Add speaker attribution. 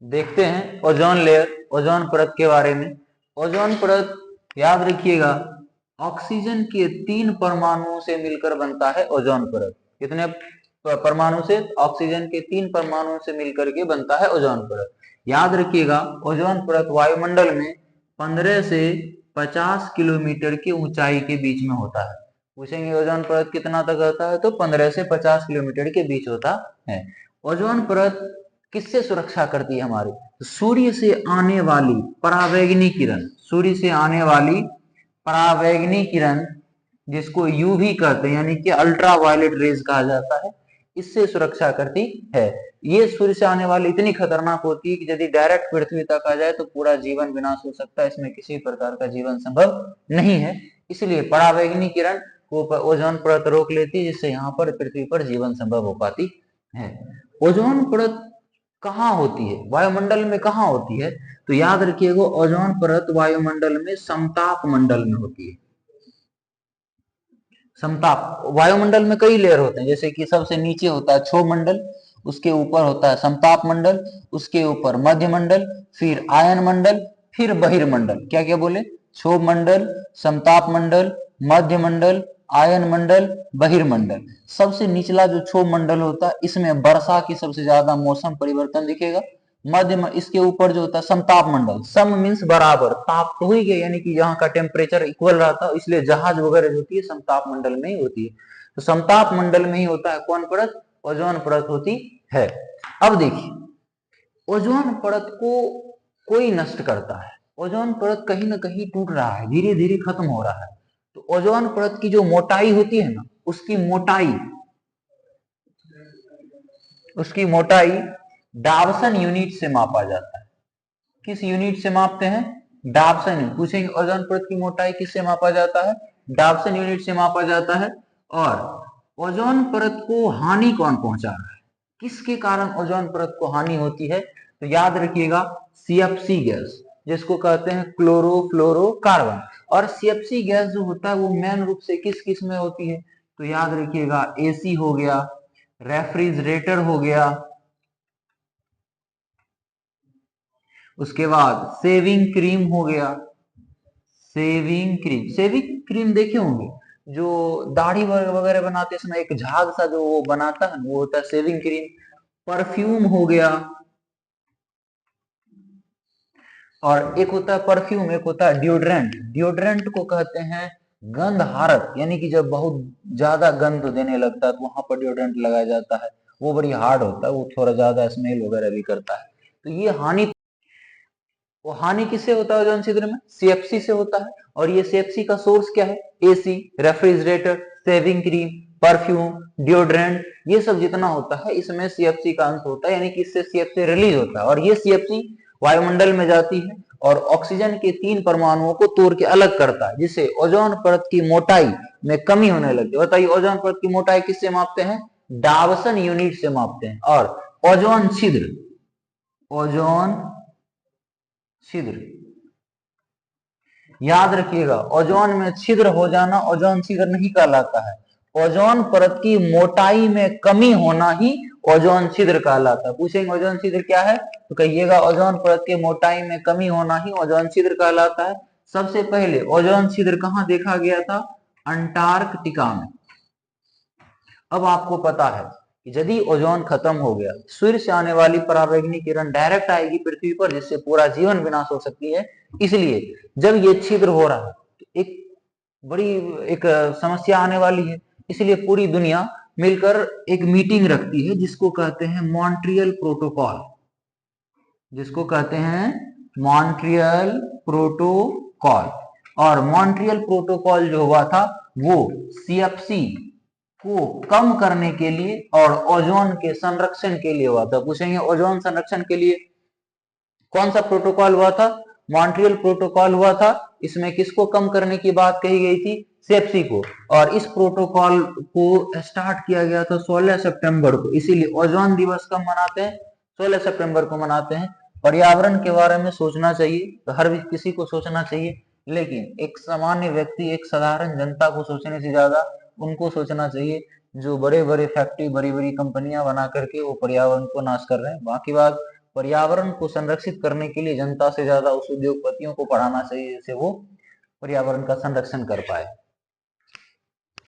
Speaker 1: देखते हैं ozone layer, ozone परत के बारे में। ओजोन परत याद रखिएगा ऑक्सीजन के 3 परमाणुओं से मिलकर बनता है ओजोन परत। कितने परमाणु से? ऑक्सीजन के 3 परमाणुओं से मिलकर के बनता है ओजोन परत। याद रखिएगा ओजोन परत वायुमंडल में 15 से 50 किलोमीटर की ऊंचाई के बीच में होता है। पूछेंगे ओजोन परत कितना तक होता है, तो 15 से 50 किलोमीटर के बीच होता है। ओजोन परत किससे सुरक्षा करती है हमारी? सूर्य से आने वाली परावैंगनी किरण, सूर्य से आने वाली परावैंगनी किरण जिसको यूवी कहते हैं यानी कि अल्ट्रा वायलेट रेज कहा जाता है, इससे सुरक्षा करती है। ये सूर्य से आने वाली इतनी खतरनाक होती है कि यदि डायरेक्ट पृथ्वी तक आ जाए तो पूरा जीवन विनाश हो सकता है, इसमें किसी प्रकार का जीवन संभव नहीं है। इसलिए परावैंगनी किरण को ओजोन परत रोक लेती है, जिससे यहाँ पर पृथ्वी पर जीवन संभव हो पाती है। ओजोन परत कहाँ होती है? वायुमंडल में कहाँ होती है? तो याद रखिएगा ओजोन परत वायुमंडल में समताप मंडल में होती है। समताप, वायुमंडल में कई लेयर होते हैं, जैसे कि सबसे नीचे होता है क्षोभ मंडल, उसके ऊपर होता है समताप मंडल, उसके ऊपर मध्य मंडल, फिर आयन मंडल, फिर बहिर्मंडल। क्या क्या बोले? क्षोभ मंडल, समताप मंडल, मध्य मंडल, आयन मंडल, बहिर्मंडल। सबसे निचला जो क्षोभ मंडल होता है इसमें वर्षा की सबसे ज्यादा मौसम परिवर्तन दिखेगा। मध्य में इसके ऊपर जो होता है समताप मंडल, सम मीन्स बराबर, ताप तो ही गया यानी कि यहाँ का टेम्परेचर इक्वल रहता है, इसलिए जहाज वगैरह जो होती है समताप मंडल में ही होती है। तो समताप मंडल में ही होता है कौन परत? ओजोन परत होती है। अब देखिए ओजोन परत को कोई नष्ट करता है, ओजोन परत कहीं ना कहीं टूट रहा है, धीरे धीरे खत्म हो रहा है। तो ओजोन परत की जो मोटाई होती है ना, उसकी मोटाई डावसन यूनिट से मापा जाता है। किस यूनिट से मापते हैं? डावसन। पूछेंगे ओजोन परत की मोटाई किससे मापा जाता है? डावसन यूनिट से मापा जाता है। और ओजोन परत को हानि कौन पहुंचा रहा है? किसके कारण ओजोन परत को हानि होती है? तो याद रखिएगा सीएफसी गैस, जिसको कहते हैं क्लोरोफ्लोरोकार्बन। और सीएफसी गैस जो होता है वो मेन रूप से किस किस में होती है? तो याद रखिएगा एसी हो गया, रेफ्रिजरेटर हो गया, उसके बाद सेविंग क्रीम हो गया, सेविंग क्रीम देखे होंगे जो दाढ़ी वगैरह बनाते समय एक झाग सा जो वो बनाता है वो होता है सेविंग क्रीम। परफ्यूम हो गया, और एक होता है परफ्यूम, एक होता है डिओड्रेंट। डिओड्रेंट को कहते हैं गंध हारक, यानी कि जब बहुत ज्यादा गंध देने लगता है तो वहां पर डिओड्रेंट लगाया जाता है। वो बड़ी हार्ड होता है, वो थोड़ा ज्यादा स्मेल वगैरह भी करता है। तो ये हानि किससे होता है? ओजोन छिद्र में सीएफसी से होता है। और ये सीएफसी का सोर्स क्या है? AC, refrigerator, shaving cream, perfume, deodorant, ये सब जितना होता है इसमें सीएफसी का अंश होता है, यानी कि इससे सीएफसी रिलीज होता है। और ये सीएफसी वायुमंडल में जाती है और ऑक्सीजन के 3 परमाणुओं को तोड़ के अलग करता है, जिससे ओजोन परत की मोटाई में कमी होने लगती है। बताइए ओजोन परत की मोटाई किससे मापते हैं? डावसन यूनिट से मापते हैं। और ओजोन छिद्र याद रखिएगा ओजोन में छिद्र हो जाना ओजोन छिद्र नहीं कहलाता है, ओजोन परत की मोटाई में कमी होना ही ओजोन छिद्र कहलाता है। पूछेंगे ओजोन छिद्र क्या है, तो कहिएगा ओजोन परत की मोटाई में कमी होना ही ओजोन छिद्र कहलाता है। सबसे पहले ओजोन छिद्र कहाँ देखा गया था? अंटार्कटिका में। अब आपको पता है कि यदि ओजोन खत्म हो गया, सूर्य से आने वाली परावैंगनी किरण डायरेक्ट आएगी पृथ्वी पर, जिससे पूरा जीवन विनाश हो सकती है। इसलिए जब ये छिद्र हो रहा है तो एक बड़ी एक समस्या आने वाली है। इसलिए पूरी दुनिया मिलकर एक मीटिंग रखती है जिसको कहते हैं मॉन्ट्रियल प्रोटोकॉल, जिसको कहते हैं मॉन्ट्रियल प्रोटोकॉल। और मॉन्ट्रियल प्रोटोकॉल जो हुआ था वो सीएफसी को कम करने के लिए और ओजोन के संरक्षण के लिए हुआ था। पूछेंगे ओजोन संरक्षण के लिए कौन सा प्रोटोकॉल हुआ था? मॉन्ट्रियल प्रोटोकॉल हुआ था। इसमें किसको कम करने की बात कही गई थी? सीएफसी को। और इस प्रोटोकॉल को स्टार्ट किया गया था 16 सितंबर को, इसीलिए ओजोन दिवस कब मनाते हैं? 16 सितंबर को मनाते हैं। पर्यावरण के बारे में सोचना चाहिए तो हर किसी को सोचना चाहिए, लेकिन एक सामान्य व्यक्ति, एक साधारण जनता को सोचने से ज्यादा उनको सोचना चाहिए जो बड़े बड़े फैक्ट्री, बड़ी बड़ी कंपनियां बना करके वो पर्यावरण को नाश कर रहे हैं। बाकी बात पर्यावरण को संरक्षित करने के लिए जनता से ज्यादा उस उद्योगपतियों को पढ़ाना चाहिए जिससे वो पर्यावरण का संरक्षण कर पाए।